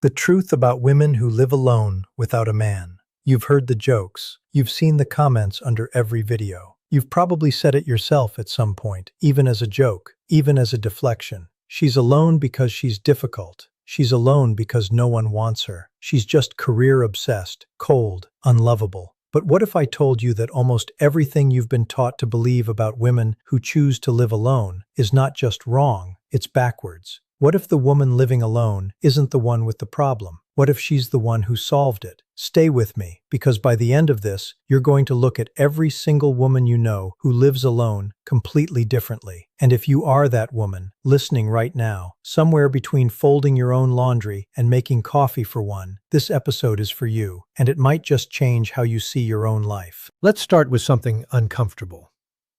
The truth about women who live alone without a man. You've heard the jokes. You've seen the comments under every video. You've probably said it yourself at some point, even as a joke, even as a deflection. She's alone because she's difficult. She's alone because no one wants her. She's just career-obsessed, cold, unlovable. But what if I told you that almost everything you've been taught to believe about women who choose to live alone is not just wrong, it's backwards? What if the woman living alone isn't the one with the problem? What if she's the one who solved it? Stay with me, because by the end of this, you're going to look at every single woman you know who lives alone completely differently. And if you are that woman, listening right now, somewhere between folding your own laundry and making coffee for one, this episode is for you, and it might just change how you see your own life. Let's start with something uncomfortable.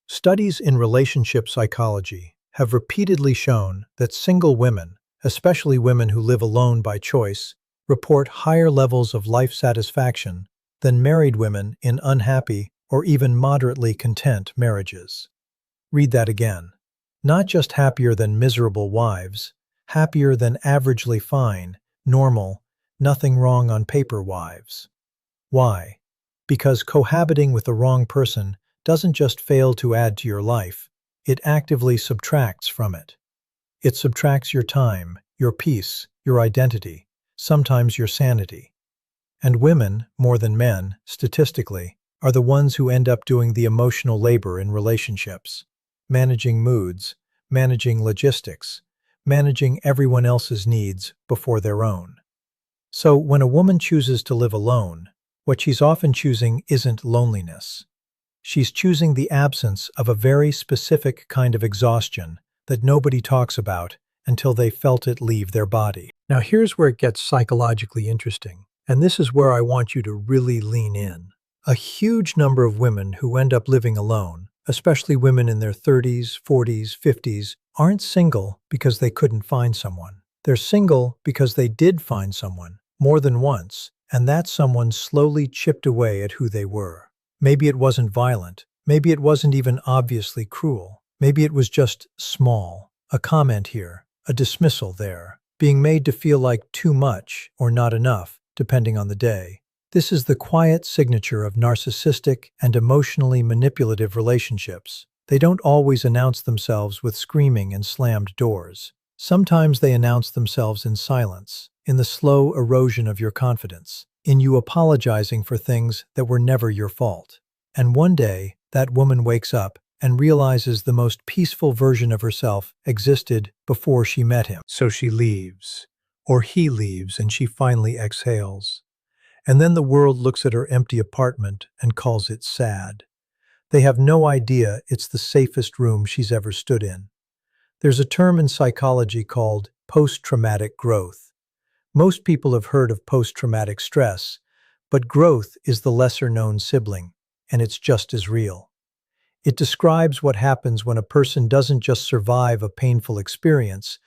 Studies in relationship psychology have repeatedly shown that single women, especially women who live alone by choice, report higher levels of life satisfaction than married women in unhappy or even moderately content marriages. Read that again. Not just happier than miserable wives, happier than averagely fine, normal, nothing wrong on paper wives. Why? Because cohabiting with the wrong person doesn't just fail to add to your life, it actively subtracts from it. It subtracts your time, your peace, your identity, sometimes your sanity. And women, more than men, statistically, are the ones who end up doing the emotional labor in relationships, managing moods, managing logistics, managing everyone else's needs before their own. So when a woman chooses to live alone, what she's often choosing isn't loneliness. She's choosing the absence of a very specific kind of exhaustion that nobody talks about until they felt it leave their body. Now here's where it gets psychologically interesting, and this is where I want you to really lean in. A huge number of women who end up living alone, especially women in their 30s, 40s, 50s, aren't single because they couldn't find someone. They're single because they did find someone, more than once, and that someone slowly chipped away at who they were. Maybe it wasn't violent. Maybe it wasn't even obviously cruel. Maybe it was just small. A comment here, a dismissal there, being made to feel like too much or not enough, depending on the day. This is the quiet signature of narcissistic and emotionally manipulative relationships. They don't always announce themselves with screaming and slammed doors. Sometimes they announce themselves in silence, in the slow erosion of your confidence, in you apologizing for things that were never your fault. And one day, that woman wakes up and realizes the most peaceful version of herself existed before she met him. So she leaves, or he leaves, and she finally exhales. And then the world looks at her empty apartment and calls it sad. They have no idea it's the safest room she's ever stood in. There's a term in psychology called post-traumatic growth. Most people have heard of post-traumatic stress, but growth is the lesser-known sibling, and it's just as real. It describes what happens when a person doesn't just survive a painful experience,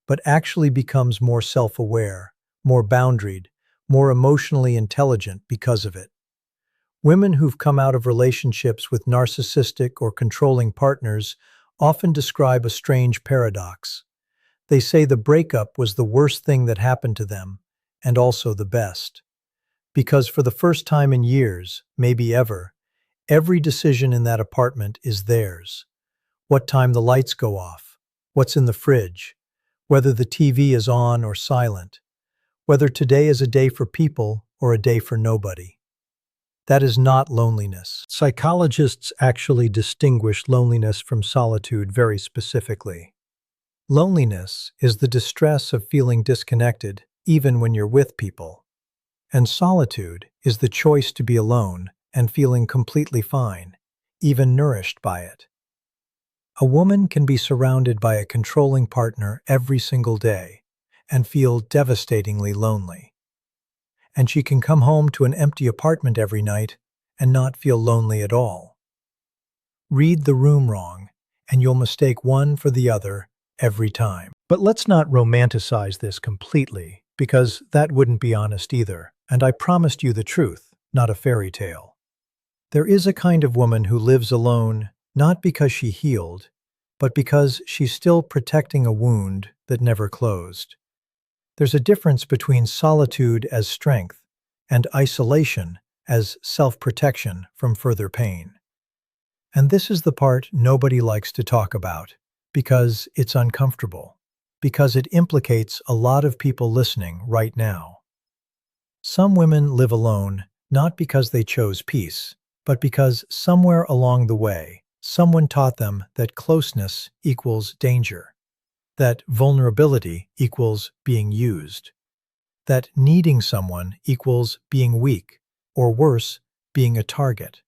but actually becomes more self-aware, more boundaried, more emotionally intelligent because of it. Women who've come out of relationships with narcissistic or controlling partners often describe a strange paradox. They say the breakup was the worst thing that happened to them, and also the best. Because for the first time in years, maybe ever, every decision in that apartment is theirs. What time the lights go off, what's in the fridge, whether the TV is on or silent, whether today is a day for people or a day for nobody. That is not loneliness. Psychologists actually distinguish loneliness from solitude very specifically. Loneliness is the distress of feeling disconnected, even when you're with people. And solitude is the choice to be alone and feeling completely fine, even nourished by it. A woman can be surrounded by a controlling partner every single day and feel devastatingly lonely. And she can come home to an empty apartment every night and not feel lonely at all. Read the room wrong, and you'll mistake one for the other every time. But let's not romanticize this completely, because that wouldn't be honest either, and I promised you the truth, not a fairy tale. There is a kind of woman who lives alone, not because she healed, but because she's still protecting a wound that never closed. There's a difference between solitude as strength and isolation as self-protection from further pain. And this is the part nobody likes to talk about, because it's uncomfortable, because it implicates a lot of people listening right now. Some women live alone not because they chose peace, but because somewhere along the way, someone taught them that closeness equals danger, that vulnerability equals being used, that needing someone equals being weak, or worse, being a target.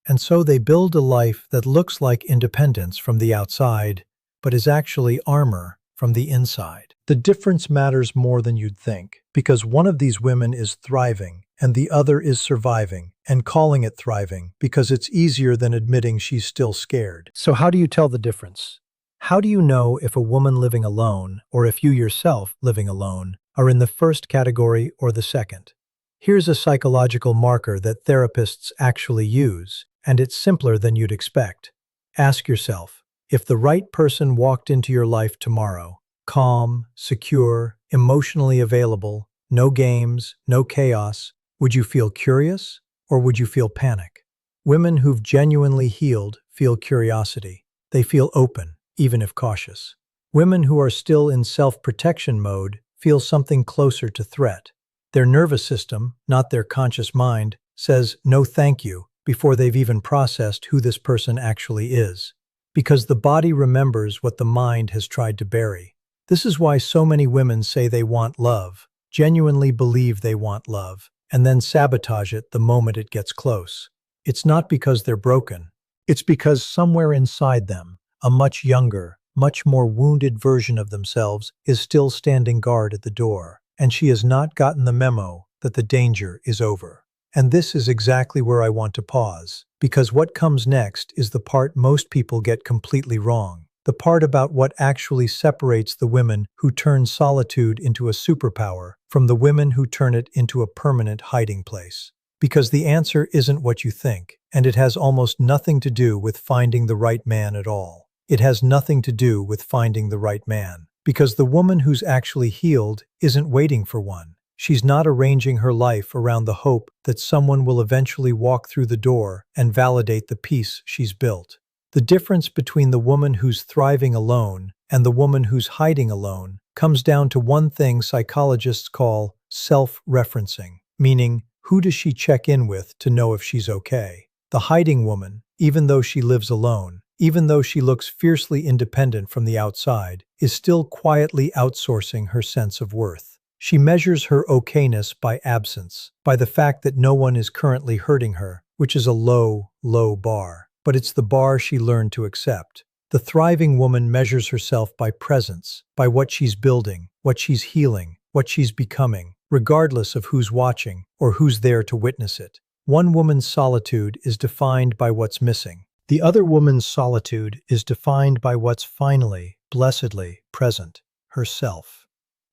And so they build a life that looks like independence from the outside, but is actually armor from the inside. The difference matters more than you'd think, because one of these women is thriving, and the other is surviving, and calling it thriving because it's easier than admitting she's still scared. So how do you tell the difference? How do you know if a woman living alone, or if you yourself living alone, are in the first category or the second? Here's a psychological marker that therapists actually use, and it's simpler than you'd expect. Ask yourself, if the right person walked into your life tomorrow, calm, secure, emotionally available, no games, no chaos, would you feel curious or would you feel panic? Women who've genuinely healed feel curiosity. They feel open, even if cautious. Women who are still in self-protection mode feel something closer to threat. Their nervous system, not their conscious mind, says no thank you before they've even processed who this person actually is. Because the body remembers what the mind has tried to bury. This is why so many women say they want love, genuinely believe they want love, and then sabotage it the moment it gets close. It's not because they're broken. It's because somewhere inside them, a much younger, much more wounded version of themselves is still standing guard at the door, and she has not gotten the memo that the danger is over. And this is exactly where I want to pause, because what comes next is the part most people get completely wrong. The part about what actually separates the women who turn solitude into a superpower from the women who turn it into a permanent hiding place. Because the answer isn't what you think, and it has almost nothing to do with finding the right man at all. It has nothing to do with finding the right man. Because the woman who's actually healed isn't waiting for one. She's not arranging her life around the hope that someone will eventually walk through the door and validate the peace she's built. The difference between the woman who's thriving alone and the woman who's hiding alone comes down to one thing psychologists call self-referencing, meaning who does she check in with to know if she's okay? The hiding woman, even though she lives alone, even though she looks fiercely independent from the outside, is still quietly outsourcing her sense of worth. She measures her okayness by absence, by the fact that no one is currently hurting her, which is a low, low bar. But it's the bar she learned to accept. The thriving woman measures herself by presence, by what she's building, what she's healing, what she's becoming, regardless of who's watching or who's there to witness it. One woman's solitude is defined by what's missing. The other woman's solitude is defined by what's finally, blessedly present, herself.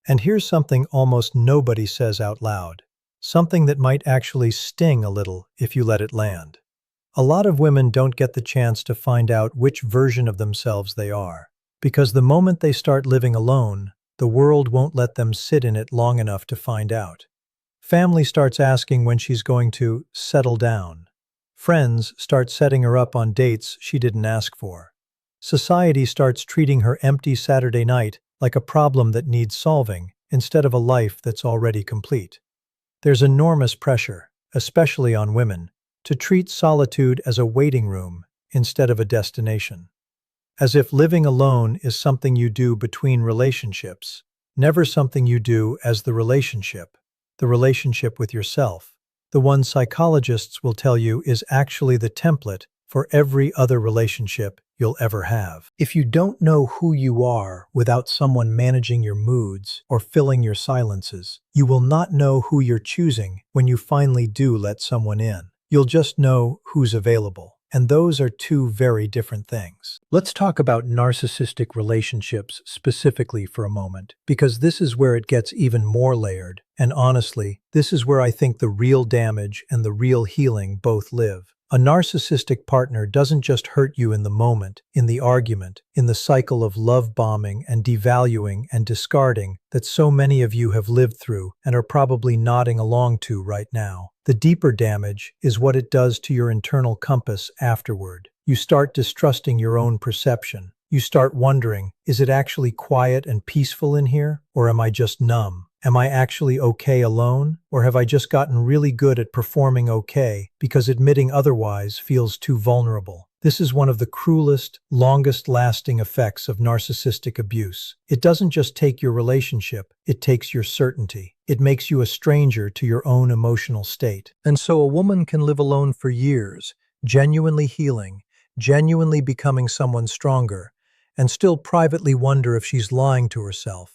And here's something almost nobody says out loud, something that might actually sting a little if you let it land. A lot of women don't get the chance to find out which version of themselves they are, because the moment they start living alone, the world won't let them sit in it long enough to find out. Family starts asking when she's going to settle down. Friends start setting her up on dates she didn't ask for. Society starts treating her empty Saturday night like a problem that needs solving instead of a life that's already complete. There's enormous pressure, especially on women, to treat solitude as a waiting room instead of a destination. As if living alone is something you do between relationships, never something you do as the relationship with yourself, the one psychologists will tell you is actually the template for every other relationship you'll ever have. If you don't know who you are without someone managing your moods or filling your silences, you will not know who you're choosing when you finally do let someone in. You'll just know who's available. And those are two very different things. Let's talk about narcissistic relationships specifically for a moment, because this is where it gets even more layered. And honestly, this is where I think the real damage and the real healing both live. A narcissistic partner doesn't just hurt you in the moment, in the argument, in the cycle of love bombing and devaluing and discarding that so many of you have lived through and are probably nodding along to right now. The deeper damage is what it does to your internal compass afterward. You start distrusting your own perception. You start wondering, is it actually quiet and peaceful in here? Or am I just numb? Am I actually okay alone? Or have I just gotten really good at performing okay because admitting otherwise feels too vulnerable? This is one of the cruelest, longest-lasting effects of narcissistic abuse. It doesn't just take your relationship, it takes your certainty. It makes you a stranger to your own emotional state. And so a woman can live alone for years, genuinely healing, genuinely becoming someone stronger, and still privately wonder if she's lying to herself.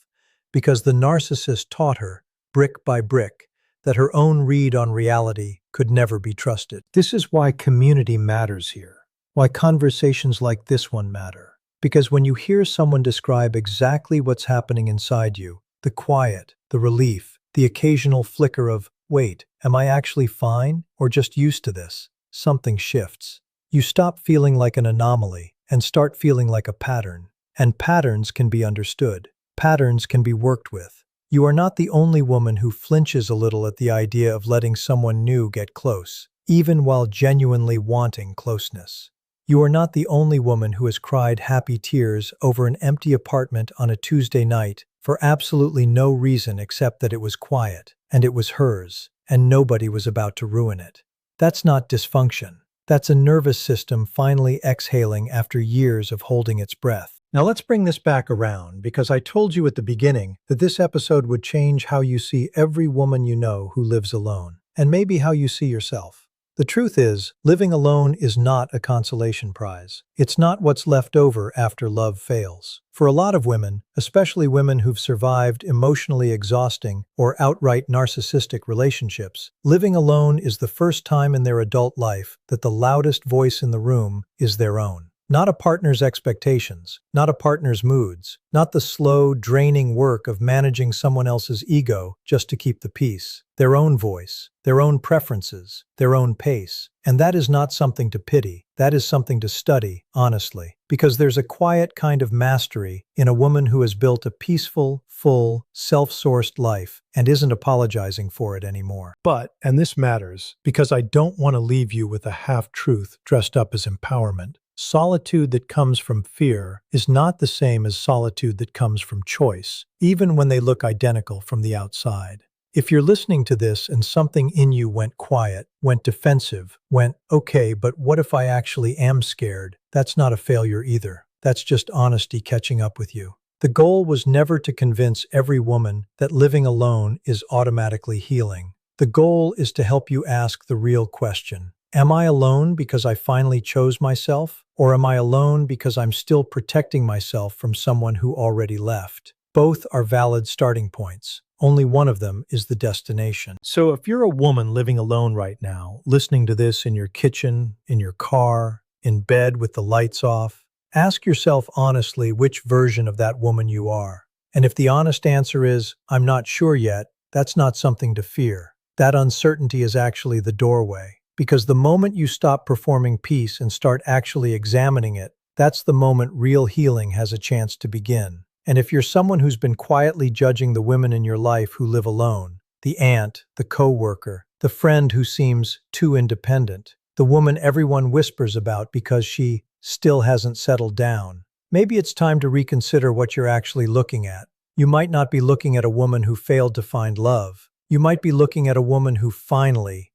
Because the narcissist taught her, brick by brick, that her own read on reality could never be trusted. This is why community matters here, why conversations like this one matter. Because when you hear someone describe exactly what's happening inside you, the quiet, the relief, the occasional flicker of, wait, am I actually fine or just used to this? Something shifts. You stop feeling like an anomaly and start feeling like a pattern. And patterns can be understood. Patterns can be worked with. You are not the only woman who flinches a little at the idea of letting someone new get close, even while genuinely wanting closeness. You are not the only woman who has cried happy tears over an empty apartment on a Tuesday night for absolutely no reason except that it was quiet, and it was hers, and nobody was about to ruin it. That's not dysfunction. That's a nervous system finally exhaling after years of holding its breath. Now let's bring this back around, because I told you at the beginning that this episode would change how you see every woman you know who lives alone, and maybe how you see yourself. The truth is, living alone is not a consolation prize. It's not what's left over after love fails. For a lot of women, especially women who've survived emotionally exhausting or outright narcissistic relationships, living alone is the first time in their adult life that the loudest voice in the room is their own. Not a partner's expectations, not a partner's moods, not the slow, draining work of managing someone else's ego just to keep the peace. Their own voice, their own preferences, their own pace. And that is not something to pity. That is something to study, honestly. Because there's a quiet kind of mastery in a woman who has built a peaceful, full, self-sourced life and isn't apologizing for it anymore. But, and this matters, because I don't want to leave you with a half-truth dressed up as empowerment. Solitude that comes from fear is not the same as solitude that comes from choice, even when they look identical from the outside. If you're listening to this and something in you went quiet, went defensive, went, okay, but what if I actually am scared? That's not a failure either. That's just honesty catching up with you. The goal was never to convince every woman that living alone is automatically healing. The goal is to help you ask the real question. Am I alone because I finally chose myself? Or am I alone because I'm still protecting myself from someone who already left? Both are valid starting points. Only one of them is the destination. So if you're a woman living alone right now, listening to this in your kitchen, in your car, in bed with the lights off, ask yourself honestly which version of that woman you are. And if the honest answer is, I'm not sure yet, that's not something to fear. That uncertainty is actually the doorway. Because the moment you stop performing peace and start actually examining it, that's the moment real healing has a chance to begin. And if you're someone who's been quietly judging the women in your life who live alone, the aunt, the coworker, the friend who seems too independent, the woman everyone whispers about because she still hasn't settled down, maybe it's time to reconsider what you're actually looking at. You might not be looking at a woman who failed to find love. You might be looking at a woman who finally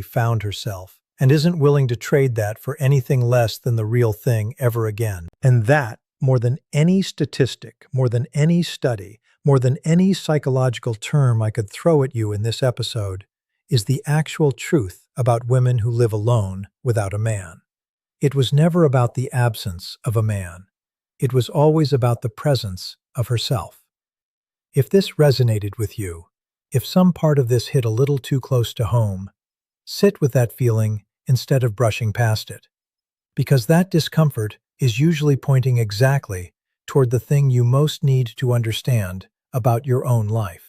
found herself, and isn't willing to trade that for anything less than the real thing ever again. And that, more than any statistic, more than any study, more than any psychological term I could throw at you in this episode, is the actual truth about women who live alone without a man. It was never about the absence of a man. It was always about the presence of herself. If this resonated with you, if some part of this hit a little too close to home, sit with that feeling instead of brushing past it. Because that discomfort is usually pointing exactly toward the thing you most need to understand about your own life.